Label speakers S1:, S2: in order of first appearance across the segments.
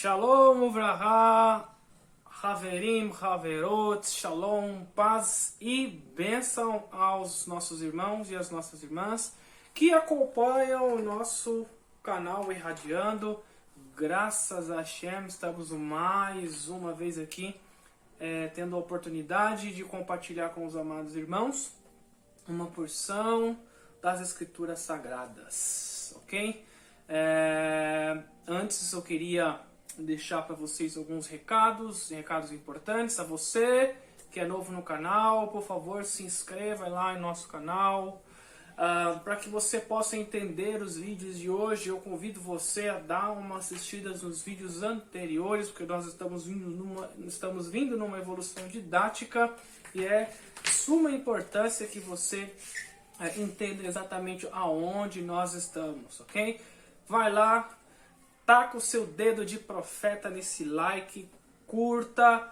S1: Shalom Uvraha, Haverim, Haverot, Shalom, paz e bênção aos nossos irmãos e às nossas irmãs que acompanham o nosso canal Irradiando. Graças a Hashem, estamos mais uma vez aqui tendo a oportunidade de compartilhar com os amados irmãos uma porção das Escrituras Sagradas, ok? Antes eu queria deixar para vocês alguns recados importantes. A você que é novo no canal, por favor, se inscreva lá em nosso canal. Para que você possa entender os vídeos de hoje, eu convido você a dar uma assistida nos vídeos anteriores, porque nós estamos vindo numa evolução didática e é de suma importância que você entenda exatamente aonde nós estamos, ok? Vai lá, taca o seu dedo de profeta nesse like, curta,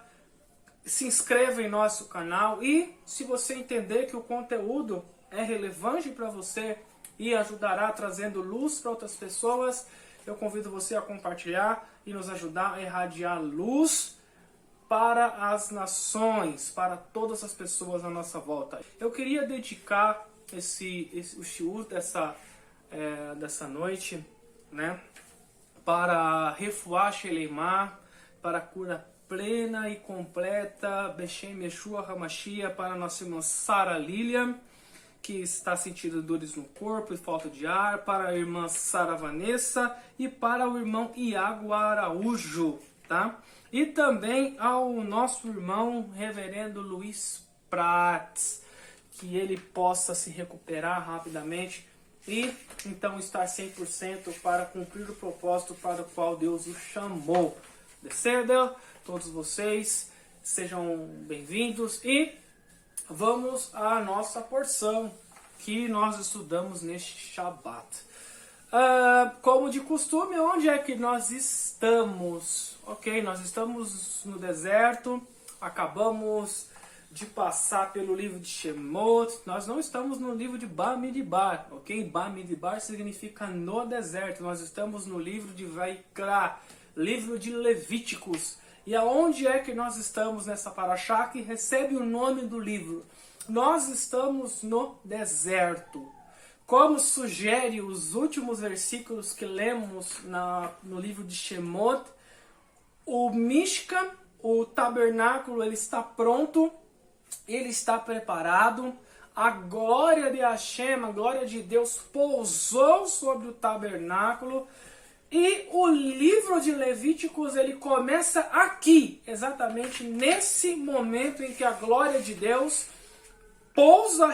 S1: se inscreva em nosso canal e se você entender que o conteúdo é relevante para você e ajudará trazendo luz para outras pessoas, eu convido você a compartilhar e nos ajudar a irradiar luz para as nações, para todas as pessoas à nossa volta. Eu queria dedicar o shiur dessa noite, né, para Refuah Shelemah, para a cura plena e completa, Beshem Yeshua HaMashiach, para a nossa irmã Sara Lilian, que está sentindo dores no corpo e falta de ar, para a irmã Sara Vanessa e para o irmão Iago Araújo, tá? E também ao nosso irmão reverendo Luiz Prats, que ele possa se recuperar rapidamente e então estar 100% para cumprir o propósito para o qual Deus o chamou. Desceda, todos vocês, sejam bem-vindos e vamos à nossa porção que nós estudamos neste Shabat. Como de costume, onde é que nós estamos? Ok, nós estamos no deserto, acabamos de passar pelo livro de Shemot, nós não estamos no livro de Bamidbar, ok? Bamidbar significa no deserto, nós estamos no livro de Vaikra, livro de Levíticos. E aonde é que nós estamos nessa paraxá que recebe o nome do livro? Nós estamos no deserto. Como sugere os últimos versículos que lemos no livro de Shemot, o Mishkan, o tabernáculo, ele está pronto, ele está preparado, a glória de Hashem, a glória de Deus pousou sobre o tabernáculo, e o livro de Levíticos ele começa aqui, exatamente nesse momento em que a glória de Deus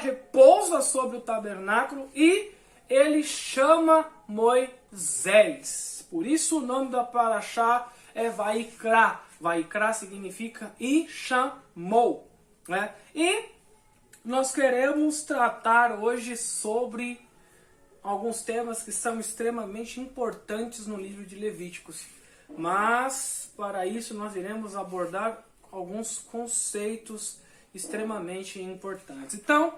S1: repousa sobre o tabernáculo e ele chama Moisés. Por isso o nome da paraxá é Vaikra. Vaikra significa e chamou, né? E nós queremos tratar hoje sobre alguns temas que são extremamente importantes no livro de Levíticos. Mas, para isso, nós iremos abordar alguns conceitos extremamente importantes. Então,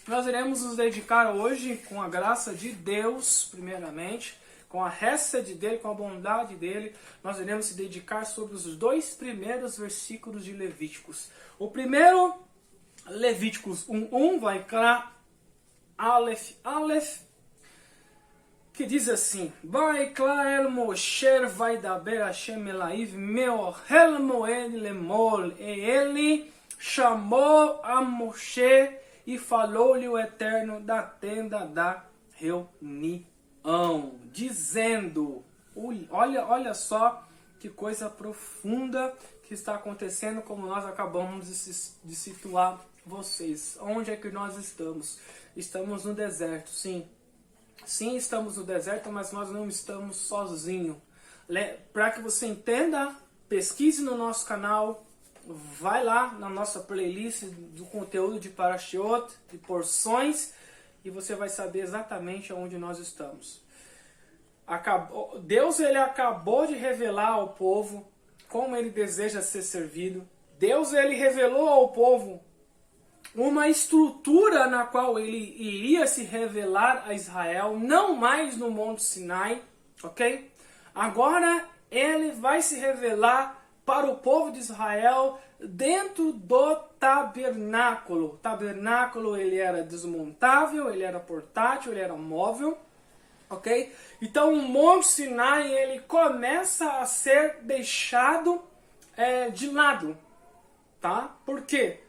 S1: nós iremos nos dedicar hoje, com a graça de Deus, primeiramente, com a hesed dele, com a bondade dele, nós iremos se dedicar sobre os dois primeiros versículos de Levíticos. O primeiro, Levíticos 1:1, vai cá, Aleph, que diz assim: Vaikra el Moshe vaidaber Hashem elaiv meohel moed lemol. E ele chamou a Moshe e falou-lhe o Eterno da tenda da reunião, dizendo, olha só que coisa profunda que está acontecendo, como nós acabamos de situar vocês. Onde é que nós estamos? Estamos no deserto, sim. Sim, estamos no deserto, mas nós não estamos sozinhos. Para que você entenda, pesquise no nosso canal, vai lá na nossa playlist do conteúdo de Parashiot, de porções, e você vai saber exatamente onde nós estamos. Deus ele acabou de revelar ao povo como ele deseja ser servido. Deus ele revelou ao povo uma estrutura na qual ele iria se revelar a Israel, não mais no Monte Sinai, ok? Agora ele vai se revelar para o povo de Israel dentro do tabernáculo. O tabernáculo, ele era desmontável, ele era portátil, ele era móvel, ok? Então o Monte Sinai, ele começa a ser deixado de lado, tá? Por quê?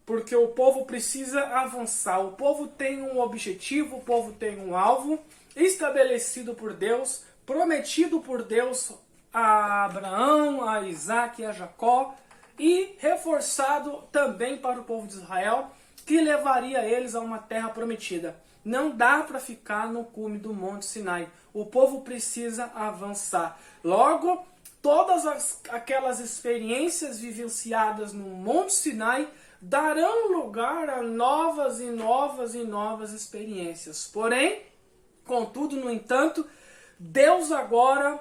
S1: Porque o povo precisa avançar, o povo tem um objetivo, o povo tem um alvo estabelecido por Deus, prometido por Deus a Abraão, a Isaac e a Jacó, e reforçado também para o povo de Israel, que levaria eles a uma terra prometida. Não dá para ficar no cume do Monte Sinai. O povo precisa avançar. Logo, todas aquelas experiências vivenciadas no Monte Sinai darão lugar a novas e novas e novas experiências. Porém, contudo, no entanto, Deus agora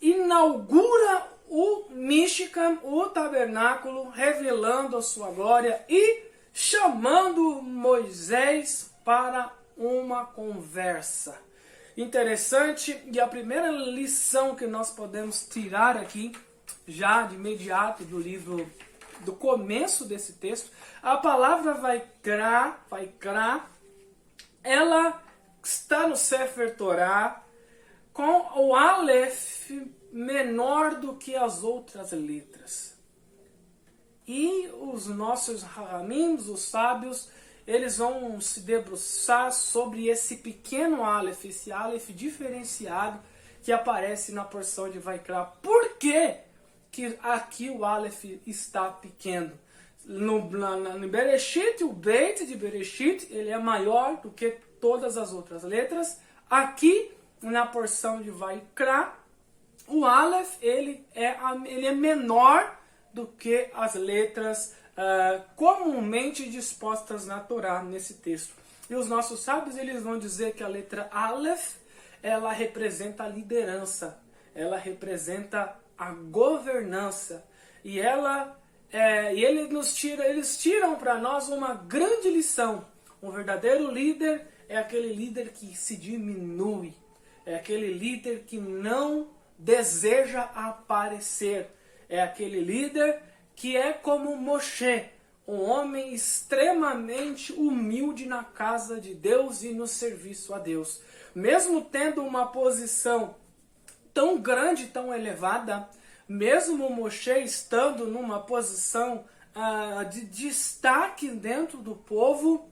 S1: inaugura o Mishkan, o tabernáculo, revelando a sua glória e chamando Moisés para uma conversa. Interessante, e a primeira lição que nós podemos tirar aqui, já de imediato do livro, do começo desse texto, a palavra Vaikra, ela está no Sefer Torah com o Aleph menor do que as outras letras. E os nossos Haramim, os sábios, eles vão se debruçar sobre esse pequeno Aleph, esse Aleph diferenciado que aparece na porção de Vaikra. Por que que aqui o Aleph está pequeno? No Bereshit, o Beit de Bereshit, ele é maior do que todas as outras letras. Aqui, na porção de Vaikra, o Aleph ele é menor do que as letras comumente dispostas na Torá, nesse texto. E os nossos sábios eles vão dizer que a letra Aleph, ela representa a liderança, ela representa a governança. E eles tiram para nós uma grande lição. Um verdadeiro líder é aquele líder que se diminui, é aquele líder que não deseja aparecer, é aquele líder que é como Moshe, um homem extremamente humilde na casa de Deus e no serviço a Deus. Mesmo tendo uma posição tão grande, tão elevada, mesmo Moshe estando numa posição de destaque dentro do povo,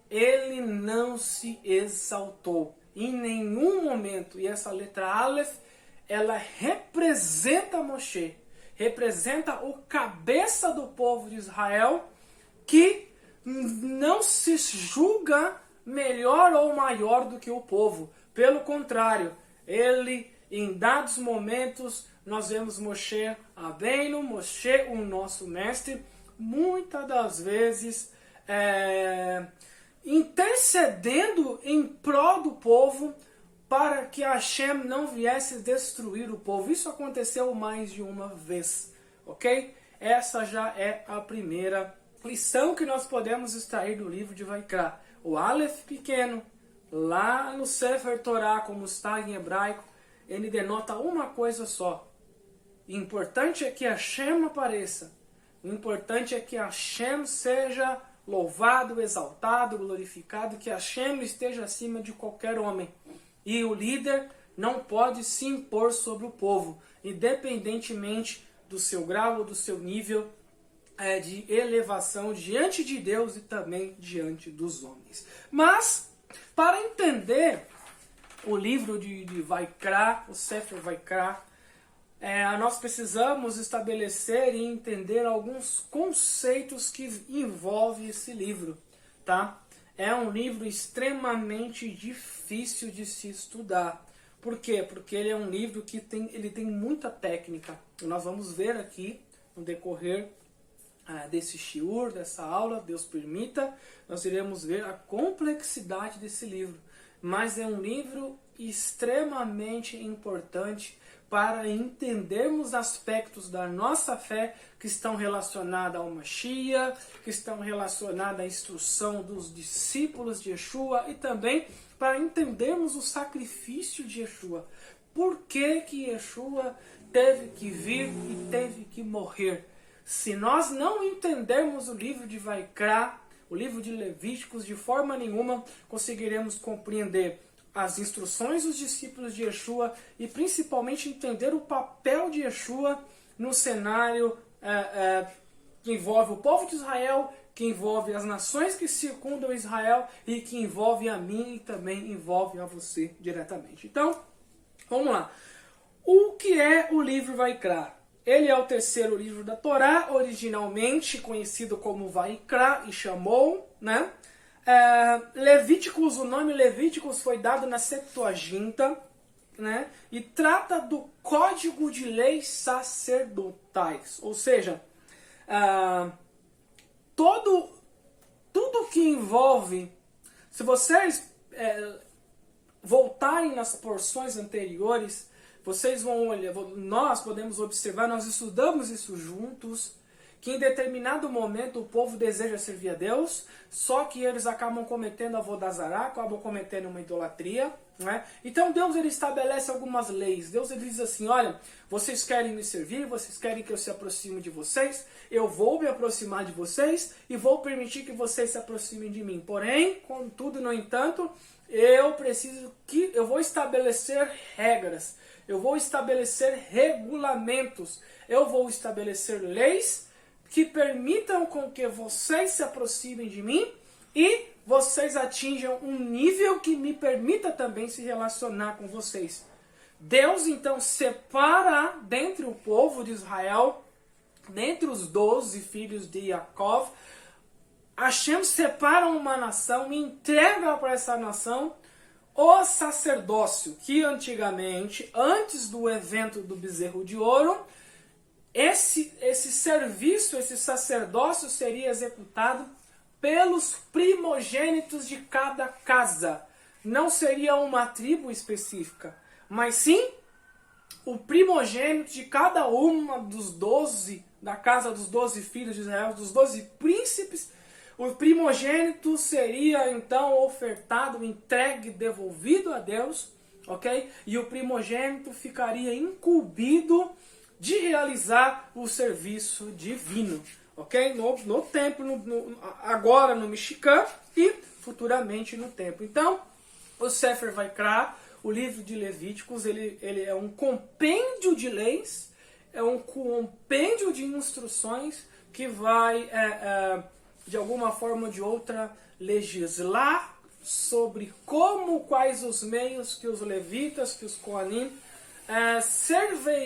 S1: ele não se exaltou em nenhum momento. E essa letra Aleph, ela representa Moshe, representa o cabeça do povo de Israel, que não se julga melhor ou maior do que o povo. Pelo contrário, ele, em dados momentos, nós vemos Moshe Rabbeinu, Moshe, o nosso mestre, muitas das vezes intercedendo em prol do povo, para que Hashem não viesse destruir o povo. Isso aconteceu mais de uma vez, ok? Essa já é a primeira lição que nós podemos extrair do livro de Vaikra. O Aleph pequeno, lá no Sefer Torah, como está em hebraico, ele denota uma coisa só. O importante é que Hashem apareça. O importante é que Hashem seja louvado, exaltado, glorificado, que Hashem esteja acima de qualquer homem. E o líder não pode se impor sobre o povo, independentemente do seu grau ou do seu nível de elevação diante de Deus e também diante dos homens. Mas, para entender o livro de Vaikra, o Sefer Vaikra, nós precisamos estabelecer e entender alguns conceitos que envolvem esse livro, tá? É um livro extremamente difícil de se estudar. Por quê? Porque ele é um livro que ele tem muita técnica. E nós vamos ver aqui, no decorrer desse shiur, dessa aula, Deus permita, nós iremos ver a complexidade desse livro. Mas é um livro extremamente importante para entendermos aspectos da nossa fé que estão relacionados ao Mashiach, que estão relacionados à instrução dos discípulos de Yeshua e também para entendermos o sacrifício de Yeshua. por que que Yeshua teve que vir e teve que morrer. Se nós não entendermos o livro de Vaikra, o livro de Levíticos, de forma nenhuma conseguiremos compreender as instruções dos discípulos de Yeshua e principalmente entender o papel de Yeshua no cenário que envolve o povo de Israel, que envolve as nações que circundam Israel e que envolve a mim e também envolve a você diretamente. Então, vamos lá. O que é o livro Vaikra? Ele é o terceiro livro da Torá, originalmente conhecido como Vaikra e Shamou, né? Levíticos, o nome Levíticos foi dado na Septuaginta, né? E trata do código de leis sacerdotais, ou seja, tudo que envolve, se vocês voltarem nas porções anteriores, vocês vão olhar, nós podemos observar, nós estudamos isso juntos, que em determinado momento o povo deseja servir a Deus, só que eles acabam cometendo avodazará, acabam cometendo uma idolatria, né? Então Deus ele estabelece algumas leis. Deus ele diz assim, olha, vocês querem me servir, vocês querem que eu se aproxime de vocês, eu vou me aproximar de vocês e vou permitir que vocês se aproximem de mim. Porém, contudo, no entanto, eu vou estabelecer regras, eu vou estabelecer regulamentos, eu vou estabelecer leis que permitam com que vocês se aproximem de mim e vocês atinjam um nível que me permita também se relacionar com vocês. Deus então separa dentre o povo de Israel, dentre os 12 filhos de Yaakov, Hashem separa uma nação e entrega para essa nação o sacerdócio, que antigamente, antes do evento do bezerro de ouro, esse serviço, esse sacerdócio seria executado pelos primogênitos de cada casa. Não seria uma tribo específica, mas sim o primogênito de cada uma dos 12, da casa dos 12 filhos de Israel, dos 12 príncipes. O primogênito seria então ofertado, entregue, devolvido a Deus, ok? E o primogênito ficaria incumbido de realizar o serviço divino, ok? No templo, agora no Mishkan e futuramente no templo. Então, o Sefer Vaikra, o livro de Levíticos, ele é um compêndio de leis, é um compêndio de instruções que vai, de alguma forma ou de outra, legislar sobre quais os meios que os levitas, que os Kohanim,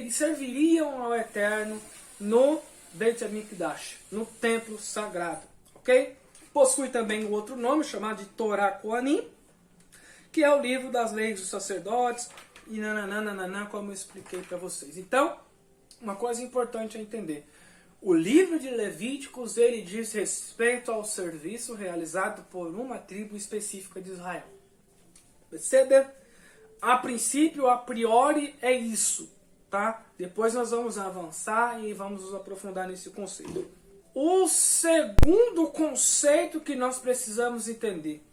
S1: serviriam ao Eterno no Beit HaMikdash, no templo sagrado, ok? Possui também um outro nome chamado de Torá Kohanim, que é o livro das leis dos sacerdotes e nananana, como eu expliquei para vocês. Então, uma coisa importante a entender: o livro de Levíticos ele diz respeito ao serviço realizado por uma tribo específica de Israel. Percebe? A princípio, a priori, é isso, tá? Depois nós vamos avançar e vamos nos aprofundar nesse conceito. O segundo conceito que nós precisamos entender: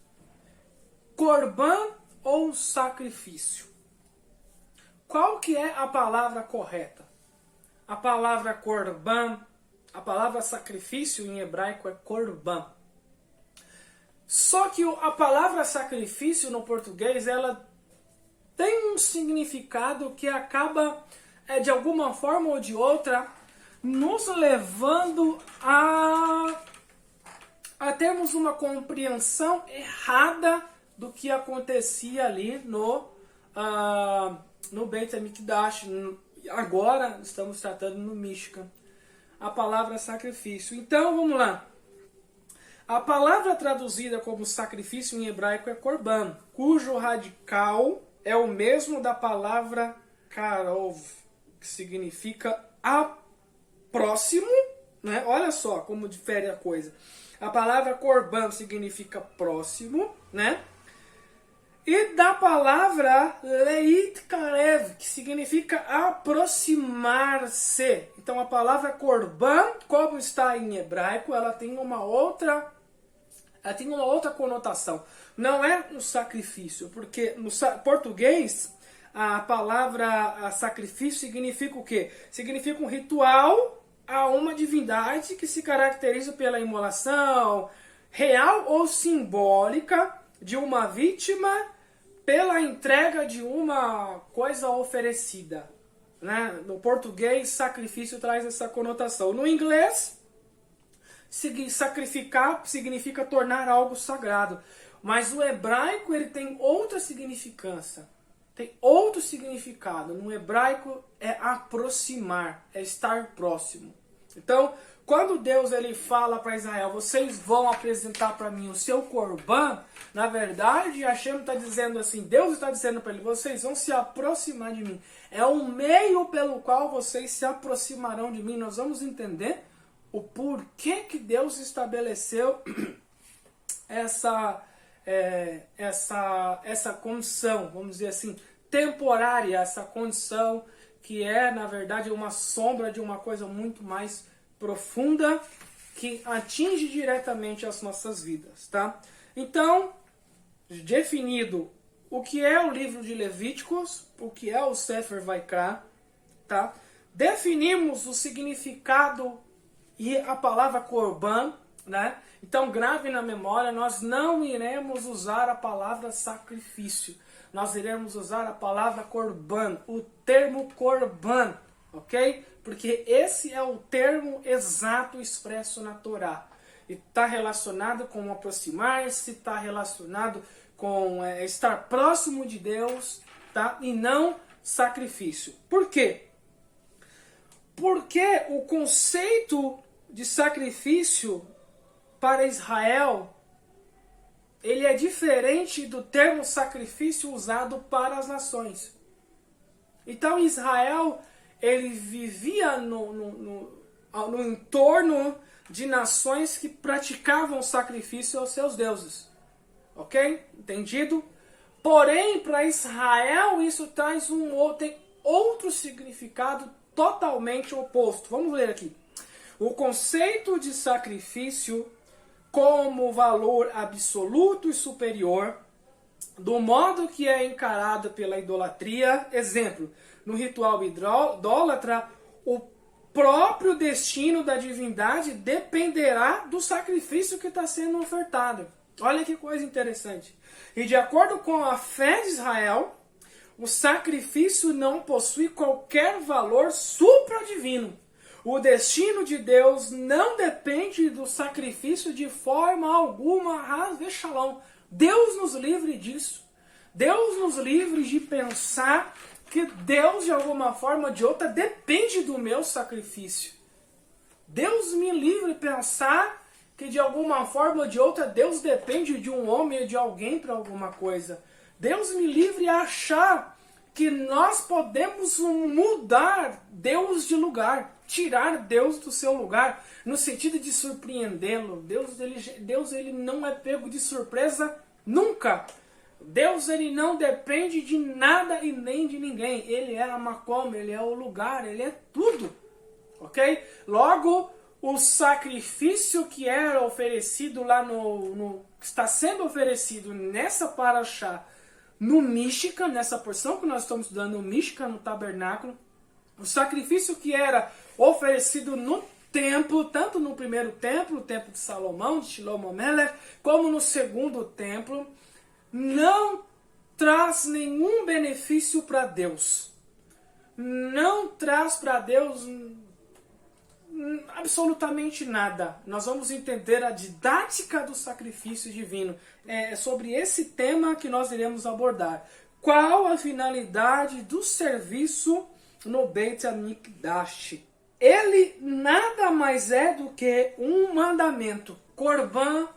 S1: Corban ou sacrifício? Qual que é a palavra correta? A palavra Corban, a palavra sacrifício em hebraico é Korban. Só que a palavra sacrifício no português, ela tem um significado que acaba, de alguma forma ou de outra, nos levando a termos uma compreensão errada do que acontecia ali no Beit HaMikdash. Agora estamos tratando no Mishkan. A palavra sacrifício. Então, vamos lá. A palavra traduzida como sacrifício em hebraico é Korban, cujo radical é o mesmo da palavra karov, que significa próximo, né? Olha só como difere a coisa. A palavra Korban significa próximo, né? E da palavra leit karev, que significa aproximar-se. Então a palavra Korban, como está em hebraico, ela tem uma outra conotação. Não é um sacrifício, porque no português a palavra sacrifício significa o quê? Significa um ritual a uma divindade que se caracteriza pela imolação real ou simbólica de uma vítima pela entrega de uma coisa oferecida. Né? No português, sacrifício traz essa conotação. No inglês, sacrificar significa tornar algo sagrado. Mas o hebraico ele tem outra significância. Tem outro significado. No hebraico é aproximar, é estar próximo. Então, quando Deus ele fala para Israel, vocês vão apresentar para mim o seu corban, na verdade, Hashem está dizendo assim, Deus está dizendo para ele, vocês vão se aproximar de mim. É o meio pelo qual vocês se aproximarão de mim. Nós vamos entender o porquê que Deus estabeleceu essa condição, vamos dizer assim, temporária, essa condição que é, na verdade, uma sombra de uma coisa muito mais profunda que atinge diretamente as nossas vidas, tá? Então, definido o que é o livro de Levíticos, o que é o Sefer Vaikra, tá? Definimos o significado e a palavra korban, né? Então grave na memória, nós não iremos usar a palavra sacrifício. Nós iremos usar a palavra korban, o termo korban, ok? Porque esse é o termo exato expresso na Torá. E está relacionado com aproximar-se, está relacionado com estar próximo de Deus, tá? E não sacrifício. Por quê? Porque o conceito de sacrifício para Israel, ele é diferente do termo sacrifício usado para as nações. Então Israel, ele vivia no entorno de nações que praticavam sacrifício aos seus deuses. Ok? Entendido? Porém, para Israel, isso traz tem outro significado totalmente oposto. Vamos ler aqui. O conceito de sacrifício como valor absoluto e superior, do modo que é encarado pela idolatria. Exemplo, no ritual idólatra, o próprio destino da divindade dependerá do sacrifício que está sendo ofertado. Olha que coisa interessante. E de acordo com a fé de Israel, o sacrifício não possui qualquer valor supradivino. O destino de Deus não depende do sacrifício de forma alguma. Shalom. Deus nos livre disso. Deus nos livre de pensar que Deus, de alguma forma ou de outra, depende do meu sacrifício. Deus me livre de pensar que, de alguma forma ou de outra, Deus depende de um homem ou de alguém para alguma coisa. Deus me livre de achar que nós podemos mudar Deus de lugar, tirar Deus do seu lugar, no sentido de surpreendê-lo. Deus ele não é pego de surpresa nunca. Deus ele não depende de nada e nem de ninguém. Ele é a Makom, ele é o lugar, ele é tudo. Ok? Logo, o sacrifício que era oferecido lá que está sendo oferecido nessa paraxá, no Mishkan, nessa porção que nós estamos estudando, no Mishkan, no tabernáculo, o sacrifício que era oferecido no templo, tanto no primeiro templo, o templo de Salomão, de Shlomo Melech, como no segundo templo, não traz nenhum benefício para Deus. Não traz para Deus absolutamente nada. Nós vamos entender a didática do sacrifício divino. É sobre esse tema que nós iremos abordar. Qual a finalidade do serviço no Beit HaMikdash? Ele nada mais é do que um mandamento. Korban,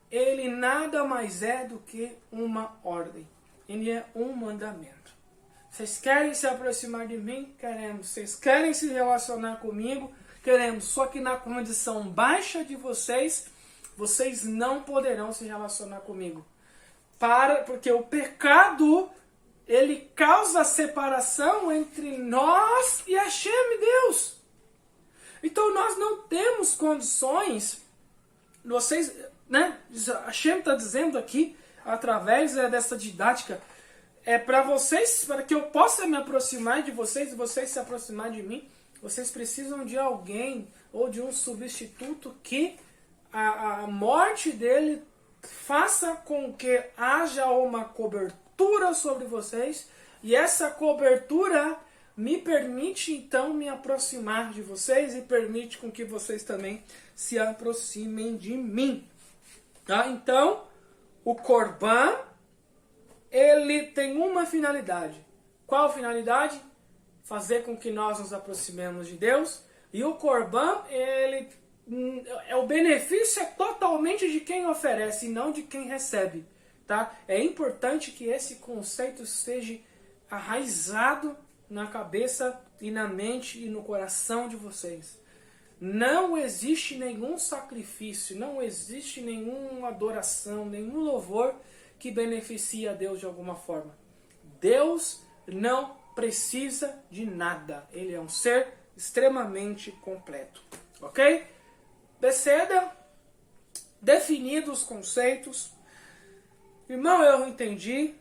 S1: ele nada mais é do que uma ordem. Ele é um mandamento. Vocês querem se aproximar de mim? Queremos. Vocês querem se relacionar comigo? Queremos. Só que na condição baixa de vocês, vocês não poderão se relacionar comigo. Porque o pecado, ele causa separação entre nós e Hashem, Deus. Então nós não temos condições, vocês, né? Hashem está dizendo aqui, através dessa didática, é para vocês, para que eu possa me aproximar de vocês e vocês se aproximar de mim, vocês precisam de alguém ou de um substituto que a morte dele faça com que haja uma cobertura sobre vocês, e essa cobertura me permite então me aproximar de vocês e permite com que vocês também se aproximem de mim. Tá? Então, o Corban, ele tem uma finalidade. Qual finalidade? Fazer com que nós nos aproximemos de Deus. E o Corban, ele o benefício é totalmente de quem oferece e não de quem recebe. Tá? É importante que esse conceito esteja arraizado na cabeça e na mente e no coração de vocês. Não existe nenhum sacrifício, não existe nenhuma adoração, nenhum louvor que beneficie a Deus de alguma forma. Deus não precisa de nada. Ele é um ser extremamente completo. Ok? Beceda, definidos os conceitos. Irmão, eu entendi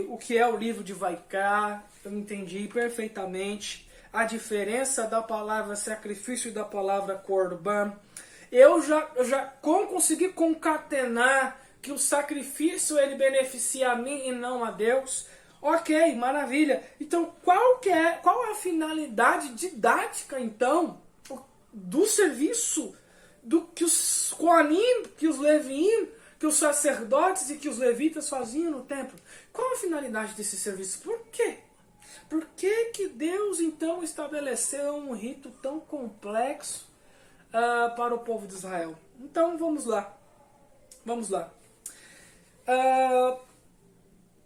S1: o que é o livro de Vaikar, eu entendi perfeitamente a diferença da palavra sacrifício e da palavra Corban. Eu já consegui concatenar que o sacrifício ele beneficia a mim e não a Deus. Ok, maravilha. Então, qual a finalidade didática, então, do serviço do que os Koanim, que os Leviim, que os sacerdotes e que os levitas faziam no templo? Qual a finalidade desse serviço? Por quê? Por que Deus, então, estabeleceu um rito tão complexo para o povo de Israel? Então, vamos lá. Vamos lá.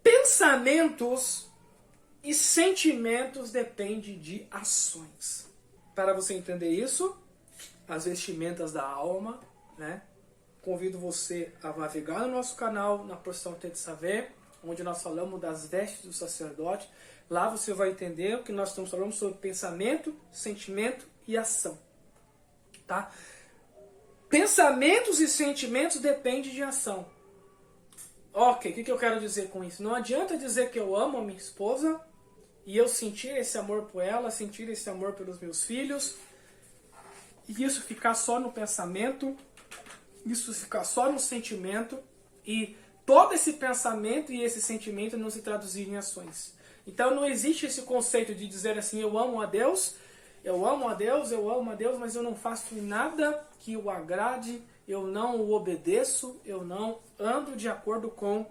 S1: Pensamentos e sentimentos dependem de ações. Para você entender isso, as vestimentas da alma, né? Convido você a navegar no nosso canal, na porção Tente Saber, onde nós falamos das vestes do sacerdote. Lá você vai entender o que nós estamos falando sobre pensamento, sentimento e ação. Tá? Pensamentos e sentimentos dependem de ação. Ok, o que eu quero dizer com isso? Não adianta dizer que eu amo a minha esposa e eu sentir esse amor por ela, sentir esse amor pelos meus filhos, e isso ficar só no pensamento, isso ficar só no sentimento, e todo esse pensamento e esse sentimento não se traduzir em ações. Então não existe esse conceito de dizer assim, eu amo a Deus, mas eu não faço nada que o agrade, eu não o obedeço, eu não ando de acordo com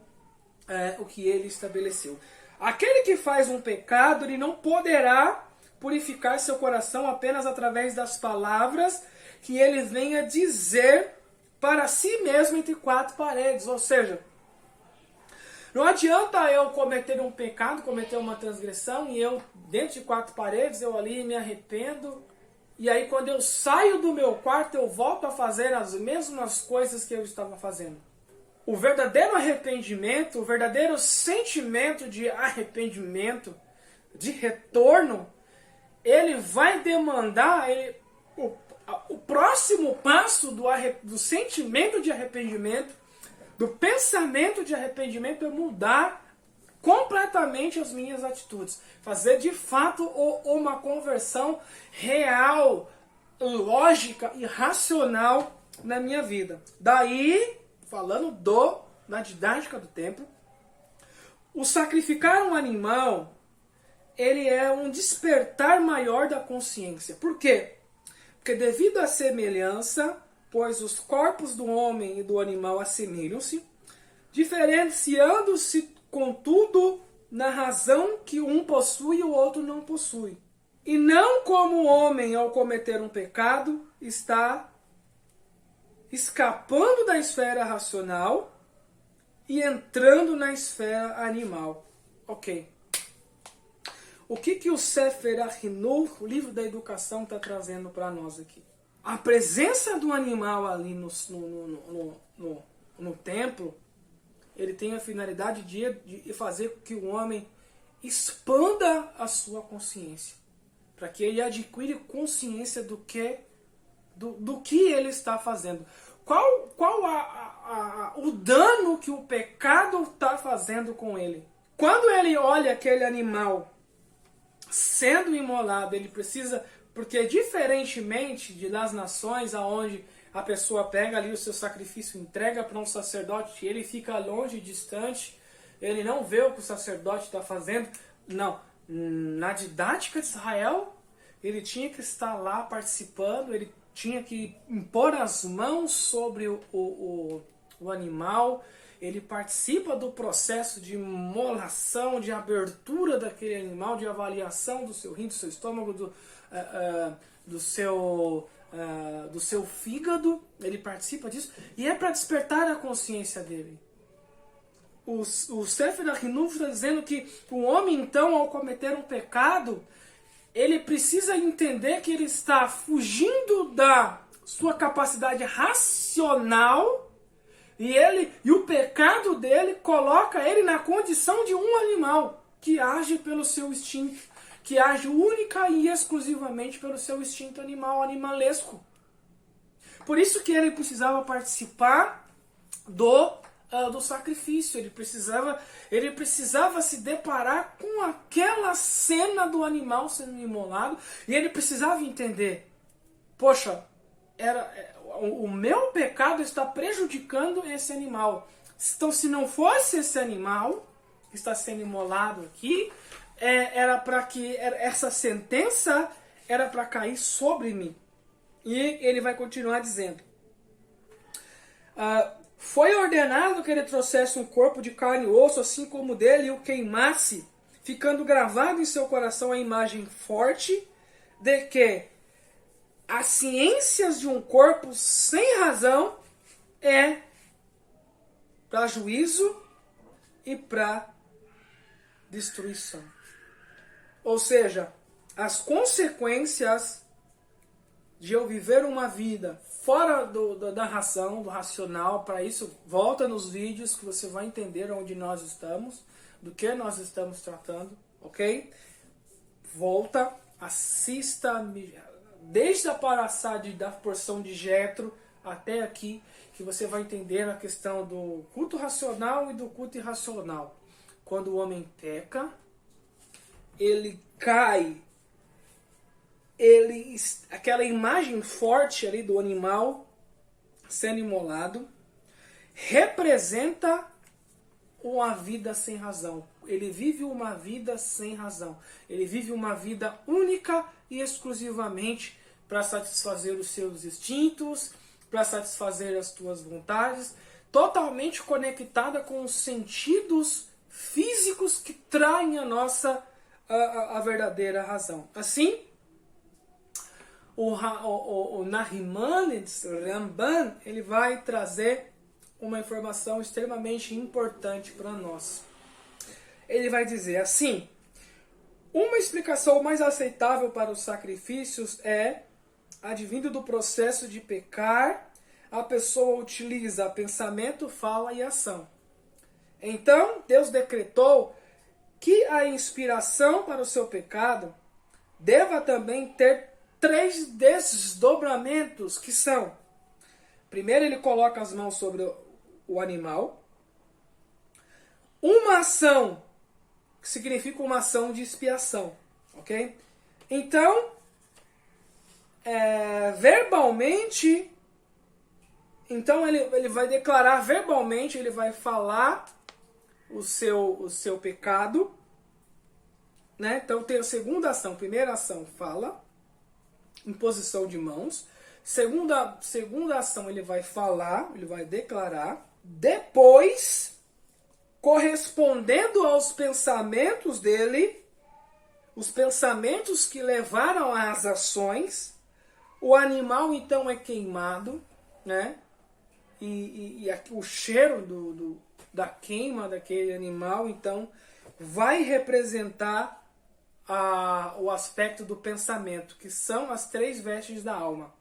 S1: o que ele estabeleceu. Aquele que faz um pecado, ele não poderá purificar seu coração apenas através das palavras que ele venha dizer para si mesmo entre quatro paredes. Ou seja, não adianta eu cometer um pecado, cometer uma transgressão, e eu, dentro de quatro paredes, eu ali me arrependo, e aí quando eu saio do meu quarto, eu volto a fazer as mesmas coisas que eu estava fazendo. O verdadeiro arrependimento, o verdadeiro sentimento de arrependimento, de retorno, ele vai demandar, o próximo passo do sentimento de arrependimento, do pensamento de arrependimento, é mudar completamente as minhas atitudes. Fazer de fato uma conversão real, lógica e racional na minha vida. Daí, falando na didática do templo, o sacrificar um animal, ele é um despertar maior da consciência. Por quê? Porque devido à semelhança, pois os corpos do homem e do animal assemelham-se, diferenciando-se, contudo, na razão que um possui e o outro não possui. E não como o homem, ao cometer um pecado, está escapando da esfera racional e entrando na esfera animal. Ok. O que o Sefer HaChinuch, o livro da educação, está trazendo para nós aqui? A presença do animal ali no templo, ele tem a finalidade de fazer com que o homem expanda a sua consciência, para que ele adquire consciência do que ele está fazendo. Qual o dano que o pecado está fazendo com ele? quando ele olha aquele animal sendo imolado, ele precisa, porque diferentemente das nações aonde a pessoa pega ali o seu sacrifício, entrega para um sacerdote, ele fica longe, distante, ele não vê o que o sacerdote está fazendo. Não, na didática de Israel, ele tinha que estar lá participando, ele tinha que impor as mãos sobre o animal, ele participa do processo de imolação, de abertura daquele animal, de avaliação do seu rim, do seu estômago, do seu fígado, ele participa disso, e é para despertar a consciência dele. O Sefer HaChinuch está dizendo que o homem, então, ao cometer um pecado, ele precisa entender que ele está fugindo da sua capacidade racional, e o pecado dele coloca ele na condição de um animal que age pelo seu instinto, que age única e exclusivamente pelo seu instinto animalesco. Por isso que ele precisava participar do sacrifício, ele precisava se deparar com aquela cena do animal sendo imolado, e ele precisava entender, poxa, o meu pecado está prejudicando esse animal. Então, se não fosse esse animal que está sendo imolado aqui, era para que essa sentença era para cair sobre mim. E ele vai continuar dizendo: foi ordenado que ele trouxesse um corpo de carne e osso, assim como o dele, e o queimasse, ficando gravado em seu coração a imagem forte de que as ciências de um corpo sem razão é para juízo e para destruição. Ou seja, as consequências de eu viver uma vida fora da razão, do racional, para isso, volta nos vídeos que você vai entender onde nós estamos, do que nós estamos tratando, ok? Volta, assista, desde a paraxá da porção de Jetro até aqui, que você vai entender a questão do culto racional e do culto irracional. Quando o homem peca, ele cai, aquela imagem forte ali do animal sendo imolado representa uma vida sem razão. Ele vive uma vida sem razão. Ele vive uma vida única e exclusivamente para satisfazer os seus instintos, para satisfazer as tuas vontades, totalmente conectada com os sentidos físicos que traem a verdadeira razão. Assim, o Nahimanides, Ramban, ele vai trazer uma informação extremamente importante para nós. Ele vai dizer assim: uma explicação mais aceitável para os sacrifícios é, advindo do processo de pecar, a pessoa utiliza pensamento, fala e ação. Então, Deus decretou que a inspiração para o seu pecado deva também ter 3 desdobramentos, que são: primeiro, ele coloca as mãos sobre o animal, uma ação, que significa uma ação de expiação, ok? Então, verbalmente, então ele vai declarar verbalmente, ele vai falar o seu pecado, né? Então tem a segunda ação. Primeira ação, fala, imposição de mãos. Segunda ação, ele vai falar, ele vai declarar. Depois, correspondendo aos pensamentos dele, os pensamentos que levaram às ações, o animal então é queimado, né? E o cheiro da queima daquele animal então vai representar o aspecto do pensamento, que são as 3 vestes da alma: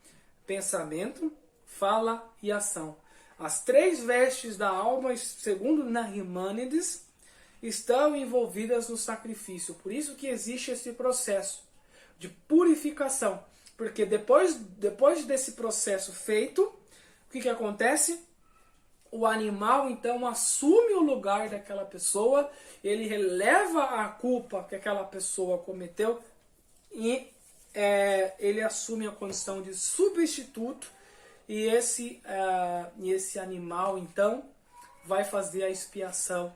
S1: pensamento, fala e ação. As 3 vestes da alma, segundo Nahimanides, estão envolvidas no sacrifício. Por isso que existe esse processo de purificação. Porque depois desse processo feito, o que acontece? o animal então assume o lugar daquela pessoa, ele releva a culpa que aquela pessoa cometeu e ele assume a condição de substituto e esse animal então vai fazer a expiação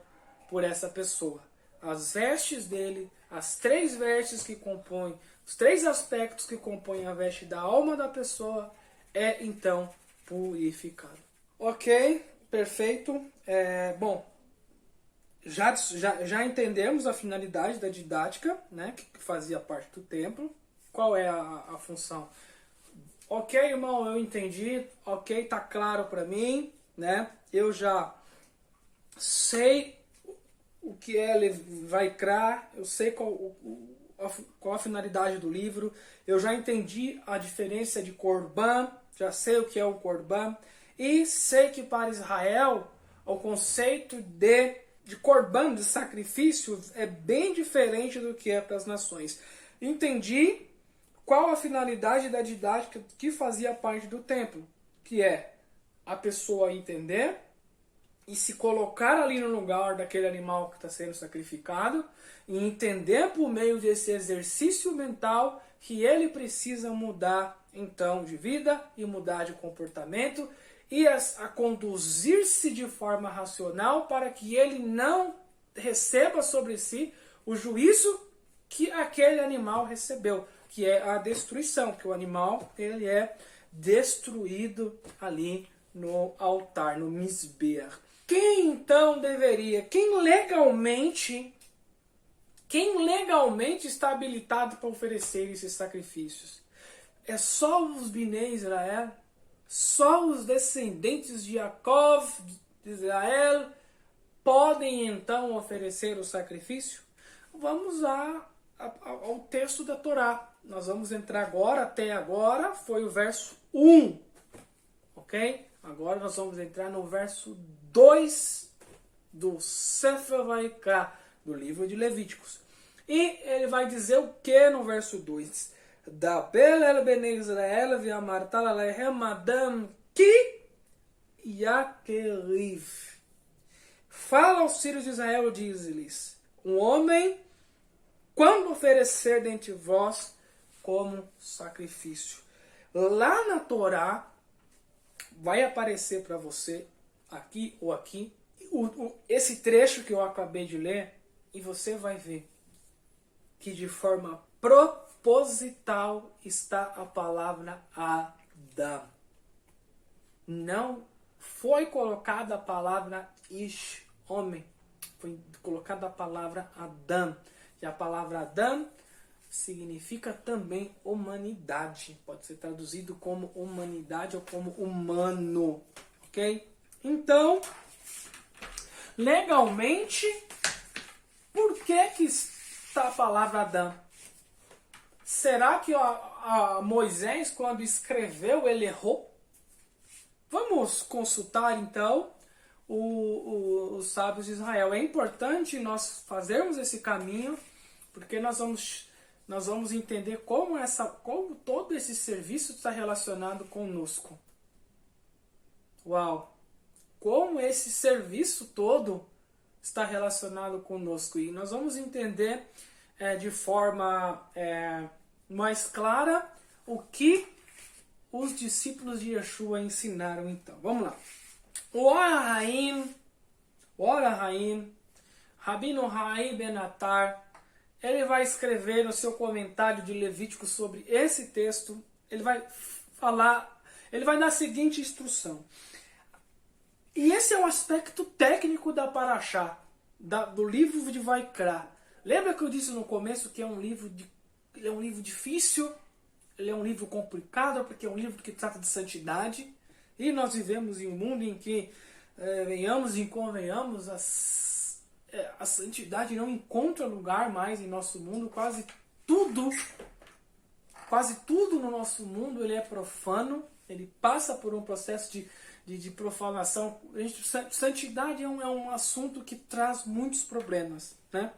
S1: por essa pessoa. As vestes dele, as 3 vestes que compõem, os 3 aspectos que compõem a veste da alma da pessoa é então purificado. Ok? Perfeito. Bom, já entendemos a finalidade da didática, né, que fazia parte do templo. Qual é a função? Ok, irmão, eu entendi. Ok, tá claro para mim, né? Eu já sei o que é Vaikra, eu sei qual a finalidade do livro, eu já entendi a diferença de Corban, já sei o que é o Corban. E sei que para Israel o conceito de Corban, de sacrifício, é bem diferente do que é para as nações. Entendi qual a finalidade da didática que fazia parte do templo, que é a pessoa entender e se colocar ali no lugar daquele animal que está sendo sacrificado e entender por meio desse exercício mental que ele precisa mudar então de vida e mudar de comportamento e a conduzir-se de forma racional para que ele não receba sobre si o juízo que aquele animal recebeu, que é a destruição, que o animal ele é destruído ali no altar, no Mizbeach. Quem então deveria, quem legalmente está habilitado para oferecer esses sacrifícios? É só os Bnei Israel? Só os descendentes de Jacob, de Israel, podem então oferecer o sacrifício? Vamos ao texto da Torá. Nós vamos entrar agora, até agora foi o verso 1, ok? Agora nós vamos entrar no verso 2 do Sefer Vaikra, do livro de Levíticos. E ele vai dizer o que no verso 2? Daber el bnei Israel ve'amartal alehem adam ki yakeriv. Fala aos filhos de Israel, diz-lhes: um homem, quando oferecer dentre vós como sacrifício. Lá na Torá, vai aparecer para você, aqui ou aqui, esse trecho que eu acabei de ler, e você vai ver que de forma proposital está a palavra Adam. Não foi colocada a palavra Ish, homem. Foi colocada a palavra Adam. E a palavra Adam significa também humanidade. Pode ser traduzido como humanidade ou como humano. Ok? Então, legalmente, por que está a palavra Adam? Será que a Moisés, quando escreveu, ele errou? Vamos consultar então os sábios de Israel. É importante nós fazermos esse caminho, porque nós vamos entender como todo esse serviço está relacionado conosco. Uau! Como esse serviço todo está relacionado conosco. E nós vamos entender de forma mais clara o que os discípulos de Yeshua ensinaram então. Vamos lá. O Arahaim, Rabino Haim Ben Atar, ele vai escrever no seu comentário de Levítico sobre esse texto, ele vai dar a seguinte instrução. E esse é um aspecto técnico da Parashá, do livro de Vaikra. Lembra que eu disse no começo que ele é um livro difícil, ele é um livro complicado, porque é um livro que trata de santidade, e nós vivemos em um mundo em que, venhamos e convenhamos, a santidade não encontra lugar mais em nosso mundo. Quase tudo no nosso mundo ele é profano, ele passa por um processo de profanação. Santidade é um assunto que traz muitos problemas, né?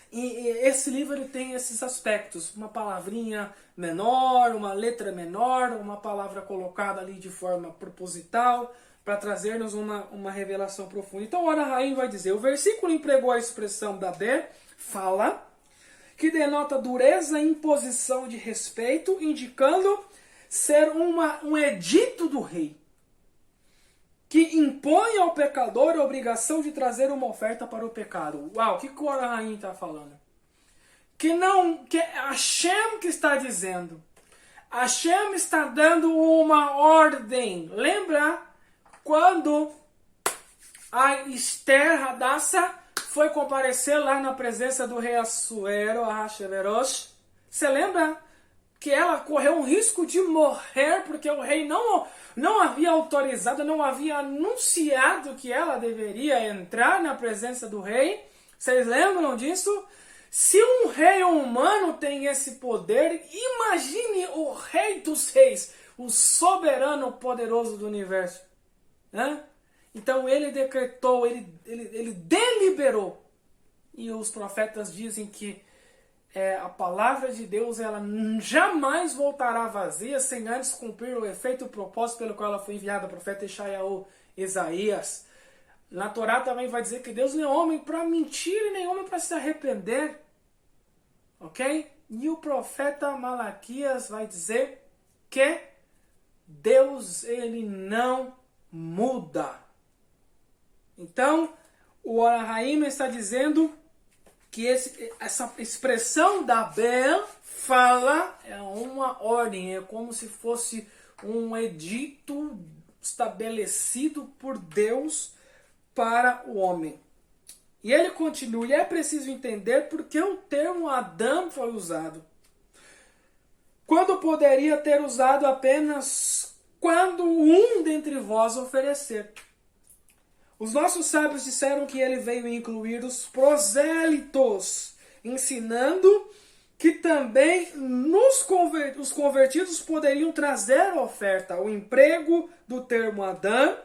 S1: E esse livro ele tem esses aspectos, uma palavrinha menor, uma letra menor, uma palavra colocada ali de forma proposital, para trazer-nos uma revelação profunda. Então, Or HaHaim vai dizer, o versículo empregou a expressão daber, fala, que denota dureza e imposição de respeito, indicando ser um edito do rei, que impõe ao pecador a obrigação de trazer uma oferta para o pecado. Uau, o que o Or HaHaim está falando? Que Hashem que está dizendo. Hashem está dando uma ordem. Lembra quando a Esther Hadassah foi comparecer lá na presença do rei Assuero, Ahasverosh? Você lembra que ela correu um risco de morrer porque o rei não havia autorizado, não havia anunciado que ela deveria entrar na presença do rei? Vocês lembram disso? Se um rei humano tem esse poder, imagine o rei dos reis, o soberano poderoso do universo. Né? Então ele decretou, ele deliberou. E os profetas dizem que a palavra de Deus ela jamais voltará vazia sem antes cumprir o efeito e o propósito pelo qual ela foi enviada. O profeta Eshayahu, Isaías. Na Torá também vai dizer que Deus não é homem para mentir e nem homem para se arrepender. Ok? E o profeta Malaquias vai dizer que Deus ele não muda. Então, o Or HaHaim está dizendo que essa expressão da Bel fala é uma ordem, é como se fosse um edito estabelecido por Deus para o homem. E ele continua, e é preciso entender porque o termo Adão foi usado. Quando poderia ter usado apenas quando um dentre vós oferecer. Os nossos sábios disseram que ele veio incluir os prosélitos, ensinando que também os convertidos poderiam trazer oferta. O emprego do termo Adão,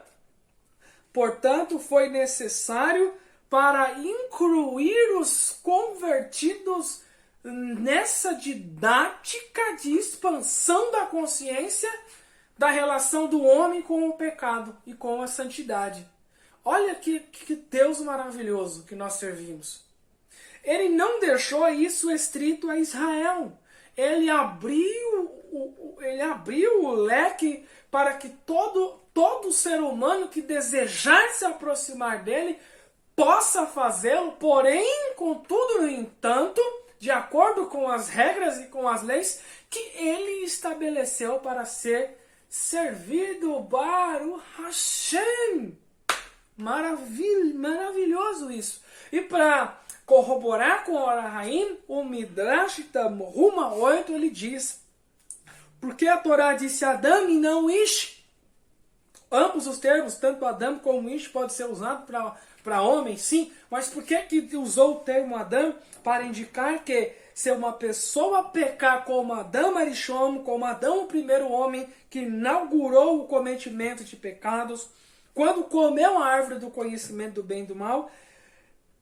S1: portanto, foi necessário para incluir os convertidos nessa didática de expansão da consciência da relação do homem com o pecado e com a santidade. Olha que Deus maravilhoso que nós servimos. Ele não deixou isso estrito a Israel. Ele abriu o leque para que todo ser humano que desejar se aproximar dele possa fazê-lo, porém, contudo, no entanto, de acordo com as regras e com as leis que ele estabeleceu para ser servido Baruch Hashem. Maravilhoso isso. E para corroborar com o Or HaHaim, o Midrash Rumo 8 ele diz: porque a Torá disse Adão e não Ish? Ambos os termos, tanto Adão como Ish, pode ser usado para homem, sim, mas por que usou o termo Adão? Para indicar que se uma pessoa pecar como Adão Arishon, como Adão, o primeiro homem que inaugurou o cometimento de pecados, quando comeu a árvore do conhecimento do bem e do mal,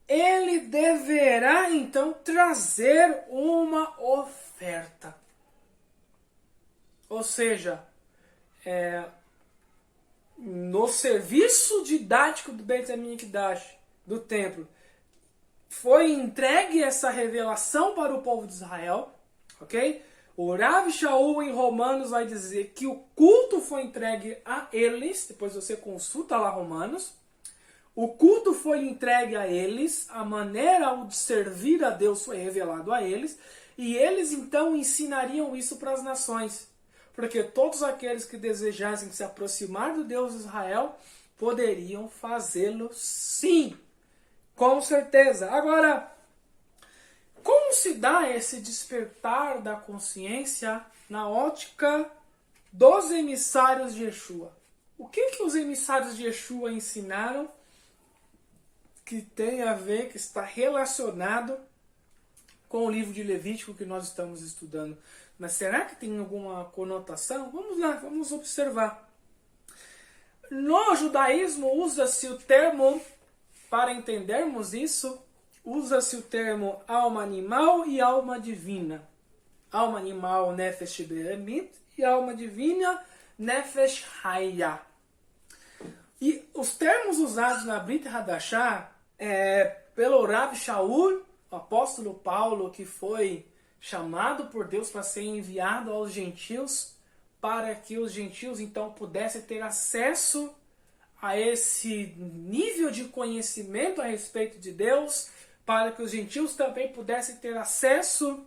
S1: ele deverá então trazer uma oferta. Ou seja, no serviço didático do Beit HaMikdash, do templo, foi entregue essa revelação para o povo de Israel, ok? O Rav Shaul em Romanos vai dizer que o culto foi entregue a eles, depois você consulta lá Romanos, o culto foi entregue a eles, a maneira de servir a Deus foi revelado a eles, e eles então ensinariam isso para as nações, porque todos aqueles que desejassem se aproximar do Deus de Israel poderiam fazê-lo sim, com certeza. Agora, como se dá esse despertar da consciência na ótica dos emissários de Yeshua? O que os emissários de Yeshua ensinaram que tem a ver, que está relacionado com o livro de Levítico que nós estamos estudando? Mas será que tem alguma conotação? Vamos lá, vamos observar. No judaísmo usa-se o termo, para entendermos isso, usa-se o termo alma animal e alma divina. Alma animal, nefesh behemit, e alma divina, nefesh hayah. E os termos usados na Brit Hadashah pelo Rav Shaul, o apóstolo Paulo, que foi chamado por Deus para ser enviado aos gentios, para que os gentios então pudessem ter acesso a esse nível de conhecimento a respeito de Deus, para que os gentios também pudessem ter acesso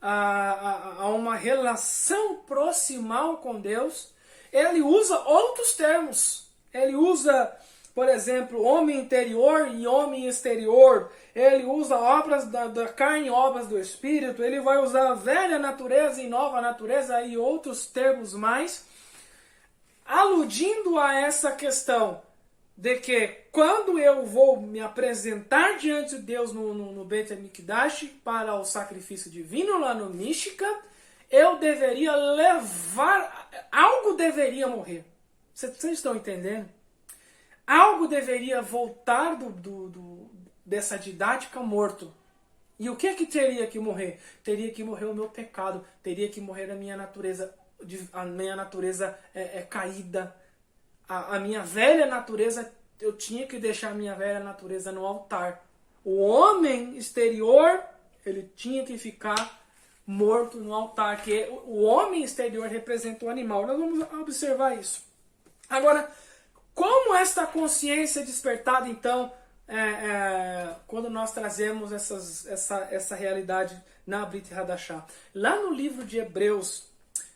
S1: a uma relação proximal com Deus. Ele usa outros termos. Ele usa, por exemplo, homem interior e homem exterior. Ele usa obras da carne e obras do Espírito. Ele vai usar velha natureza e nova natureza e outros termos mais, aludindo a essa questão de que quando eu vou me apresentar diante de Deus no Beit HaMikdash para o sacrifício divino lá no Mística, eu deveria levar, algo deveria morrer. Vocês estão entendendo? Algo deveria voltar dessa didática morto. E o que teria que morrer? Teria que morrer o meu pecado, teria que morrer a minha natureza caída, a minha velha natureza. Eu tinha que deixar a minha velha natureza no altar. O homem exterior, ele tinha que ficar morto no altar, que o homem exterior representa o animal. Nós vamos observar isso. Agora, como esta consciência é despertada, então, quando nós trazemos essa realidade na Brit Hadashah? Lá no livro de Hebreus,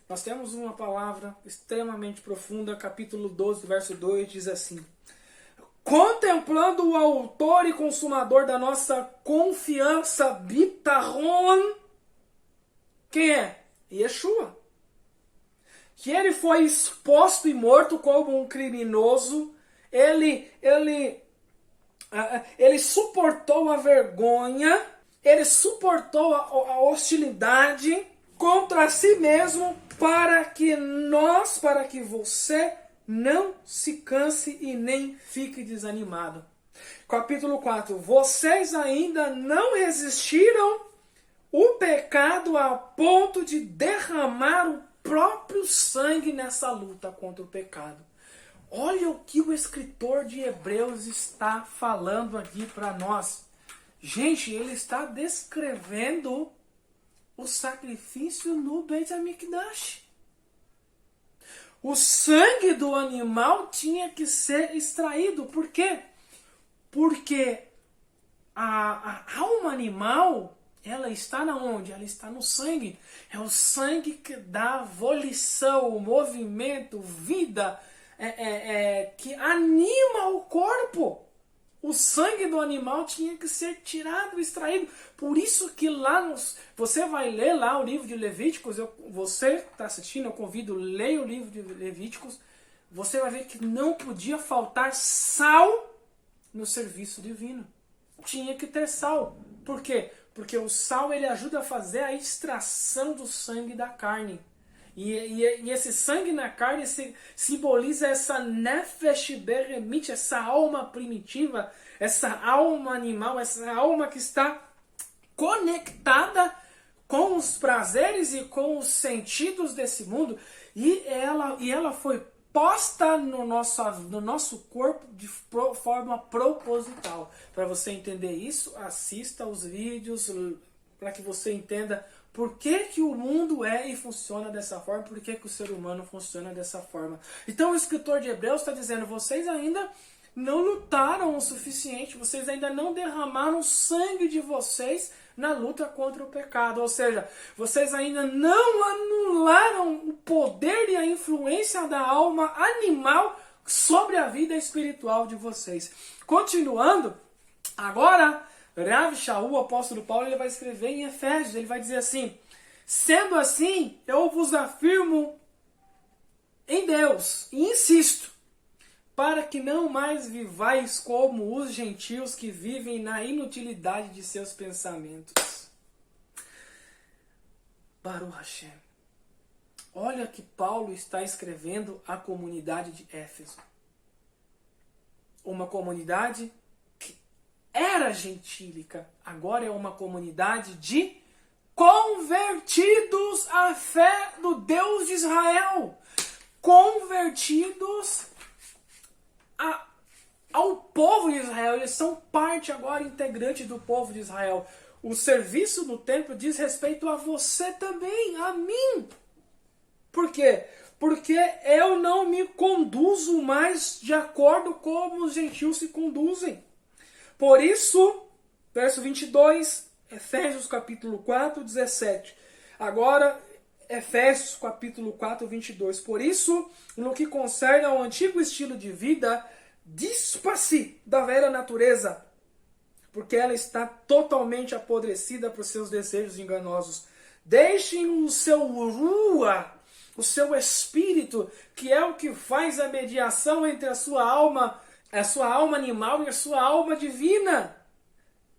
S1: nós temos uma palavra extremamente profunda, capítulo 12, verso 2, diz assim: contemplando o autor e consumador da nossa confiança, Bitachon, quem é? Yeshua. Que ele foi exposto e morto como um criminoso, ele suportou a vergonha, ele suportou a hostilidade contra si mesmo, para que você não se canse e nem fique desanimado. Capítulo 4. Vocês ainda não resistiram o pecado a ponto de derramar o próprio sangue nessa luta contra o pecado. Olha o que o escritor de Hebreus está falando aqui para nós. Gente, ele está descrevendo o sacrifício no Beit HaMikdash. O sangue do animal tinha que ser extraído. Por quê? Porque a alma animal, ela está na onde? Ela está no sangue. É o sangue que dá volição, movimento, vida, que anima o corpo. O sangue do animal tinha que ser tirado, extraído. Por isso que lá, você vai ler lá o livro de Levíticos, você que está assistindo, eu convido, leia o livro de Levíticos, você vai ver que não podia faltar sal no serviço divino. Tinha que ter sal. Por quê? Porque o sal, ele ajuda a fazer a extração do sangue da carne. E esse sangue na carne simboliza essa nefesh beremit, essa alma primitiva, essa alma animal, essa alma que está conectada com os prazeres e com os sentidos desse mundo. E ela foi posta no nosso corpo de forma proposital. Para você entender isso, assista os vídeos para que você entenda por que o mundo é e funciona dessa forma, por que o ser humano funciona dessa forma. Então o escritor de Hebreus está dizendo, vocês ainda não lutaram o suficiente, vocês ainda não derramaram o sangue de vocês na luta contra o pecado. Ou seja, vocês ainda não anularam o poder e a influência da alma animal sobre a vida espiritual de vocês. Continuando, agora Rav Shaul, o apóstolo Paulo, ele vai escrever em Efésios, ele vai dizer assim: sendo assim, eu vos afirmo em Deus, e insisto, para que não mais vivais como os gentios que vivem na inutilidade de seus pensamentos. Baruch Hashem. Olha que Paulo está escrevendo à comunidade de Éfeso. Uma comunidade era gentílica, agora é uma comunidade de convertidos à fé do Deus de Israel. Convertidos ao povo de Israel. Eles são parte agora integrante do povo de Israel. O serviço no templo diz respeito a você também, a mim. Por quê? Porque eu não me conduzo mais de acordo como os gentios se conduzem. Por isso, verso 22, Efésios capítulo 4, 17. Agora, Efésios capítulo 4, 22. Por isso, no que concerne ao antigo estilo de vida, dispa-se da velha natureza, porque ela está totalmente apodrecida por seus desejos enganosos. Deixem o seu rua, o seu espírito, que é o que faz a mediação entre a sua alma animal e a sua alma divina.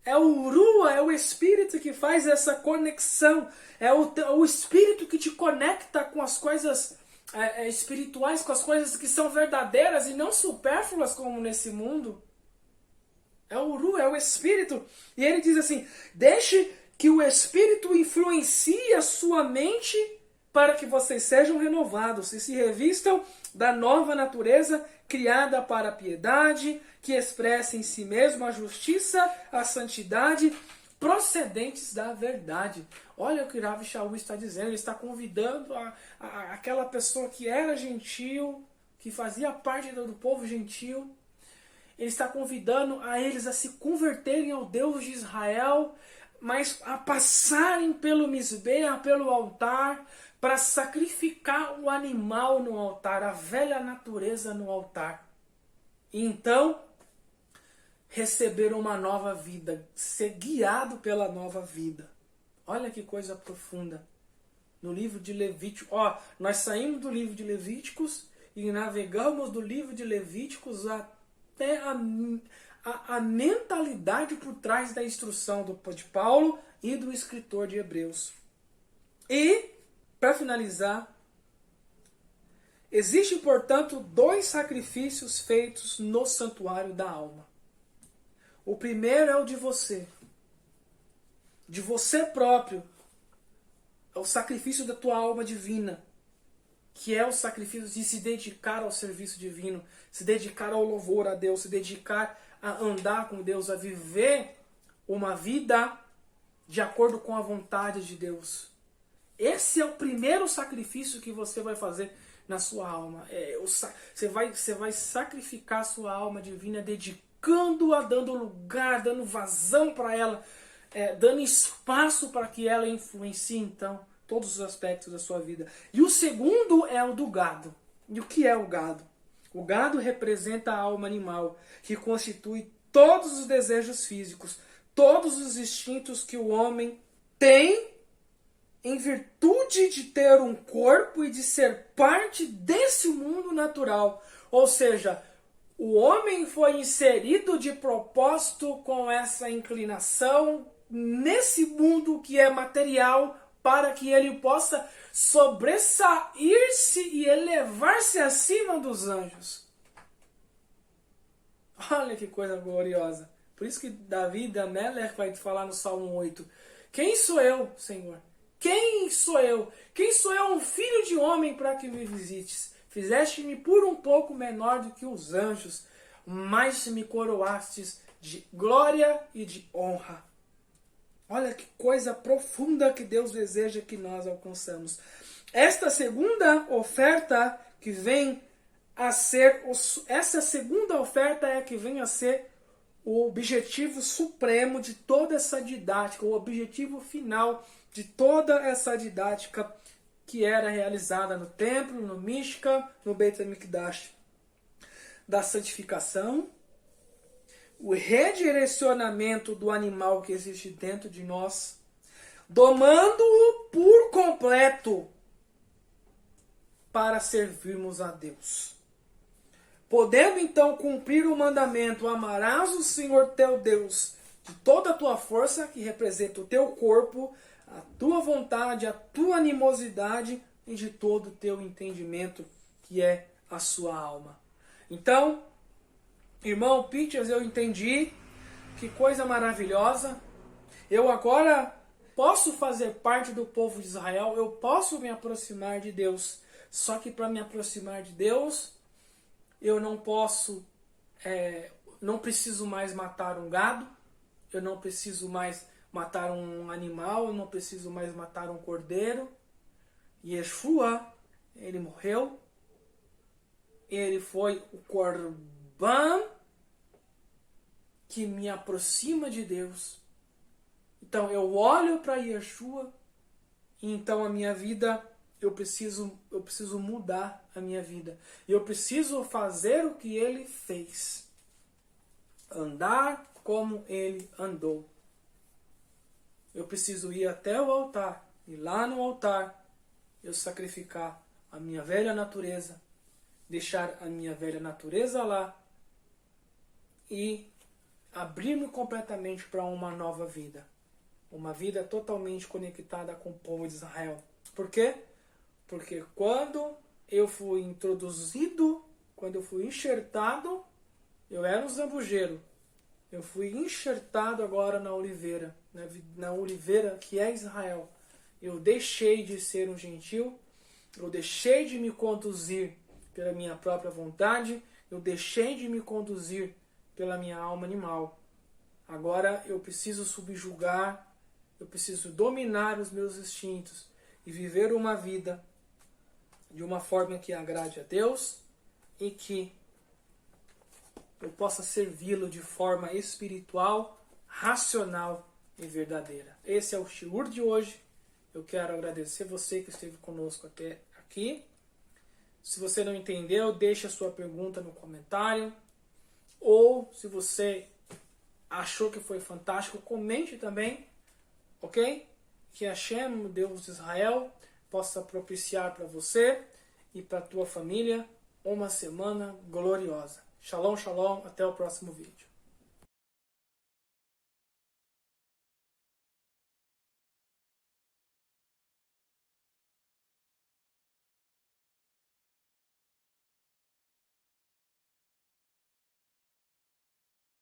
S1: É o rua, é o espírito que faz essa conexão. É o espírito que te conecta com as coisas espirituais, com as coisas que são verdadeiras e não supérfluas como nesse mundo. É o rua, é o espírito. E ele diz assim, deixe que o espírito influencie a sua mente para que vocês sejam renovados e se revistam da nova natureza criada para a piedade, que expressa em si mesmo a justiça, a santidade, procedentes da verdade. Olha o que Rav Shaul está dizendo. Ele está convidando aquela pessoa que era gentil, que fazia parte do povo gentil. Ele está convidando a eles a se converterem ao Deus de Israel, mas a passarem pelo Mizbeah, pelo altar, para sacrificar o animal no altar, a velha natureza no altar. E então, receber uma nova vida, ser guiado pela nova vida. Olha que coisa profunda. No livro de Levítico, nós saímos do livro de Levíticos e navegamos do livro de Levíticos até a mentalidade por trás da instrução de Paulo e do escritor de Hebreus. E, para finalizar, existem, portanto, 2 sacrifícios feitos no santuário da alma. O primeiro é o de você próprio. É o sacrifício da tua alma divina, que é o sacrifício de se dedicar ao serviço divino, se dedicar ao louvor a Deus, se dedicar a andar com Deus, a viver uma vida de acordo com a vontade de Deus. Esse é o primeiro sacrifício que você vai fazer na sua alma. Você vai sacrificar a sua alma divina, dedicando-a, dando lugar, dando vazão para ela, dando espaço para que ela influencie, então, todos os aspectos da sua vida. E o segundo é o do gado. E o que é o gado? O gado representa a alma animal, que constitui todos os desejos físicos, todos os instintos que o homem tem em virtude de ter um corpo e de ser parte desse mundo natural. Ou seja, o homem foi inserido de propósito com essa inclinação nesse mundo que é material, para que ele possa sobressair-se e elevar-se acima dos anjos. Olha que coisa gloriosa. Por isso que Davi da Meller vai falar no Salmo 8. Quem sou eu, Senhor? Quem sou eu? Quem sou eu, um filho de homem, para que me visites? Fizeste-me por um pouco menor do que os anjos, mas me coroastes de glória e de honra. Olha que coisa profunda que Deus deseja que nós alcançamos. Esta segunda oferta que vem a ser, essa segunda oferta é que vem a ser o objetivo supremo de toda essa didática, o objetivo final de toda essa didática que era realizada no templo, no Mishkan, no Beit HaMikdash, da santificação, o redirecionamento do animal que existe dentro de nós, domando-o por completo para servirmos a Deus. Podendo então cumprir o mandamento, amarás o Senhor teu Deus de toda a tua força, que representa o teu corpo, a tua vontade, a tua animosidade e de todo o teu entendimento, que é a sua alma. Então, irmão Pitchers, eu entendi, que coisa maravilhosa. Eu agora posso fazer parte do povo de Israel, eu posso me aproximar de Deus. Só que para me aproximar de Deus, eu não posso não preciso mais matar um gado, eu não preciso mais matar um animal, eu não preciso mais matar um cordeiro. Yeshua, ele morreu, ele foi o Corban que me aproxima de Deus. Então eu olho para Yeshua e então a minha vida, eu preciso mudar a minha vida. Eu preciso fazer o que ele fez. Andar como ele andou. Eu preciso ir até o altar. E lá no altar eu sacrificar a minha velha natureza. Deixar a minha velha natureza lá. E abrir-me completamente para uma nova vida. Uma vida totalmente conectada com o povo de Israel. Por quê? Porque quando eu fui introduzido, quando eu fui enxertado, eu era um zambujeiro. Eu fui enxertado agora na oliveira que é Israel. Eu deixei de ser um gentil, eu deixei de me conduzir pela minha própria vontade, eu deixei de me conduzir pela minha alma animal. Agora eu preciso subjugar, eu preciso dominar os meus instintos e viver uma vida de uma forma que agrade a Deus e que eu possa servi-lo de forma espiritual, racional e verdadeira. Esse é o shiur de hoje. Eu quero agradecer você que esteve conosco até aqui. Se você não entendeu, deixe a sua pergunta no comentário. Ou, se você achou que foi fantástico, comente também. Ok? Que Hashem, o Deus de Israel, possa propiciar para você e para a tua família uma semana gloriosa. Shalom, shalom. Até o próximo vídeo.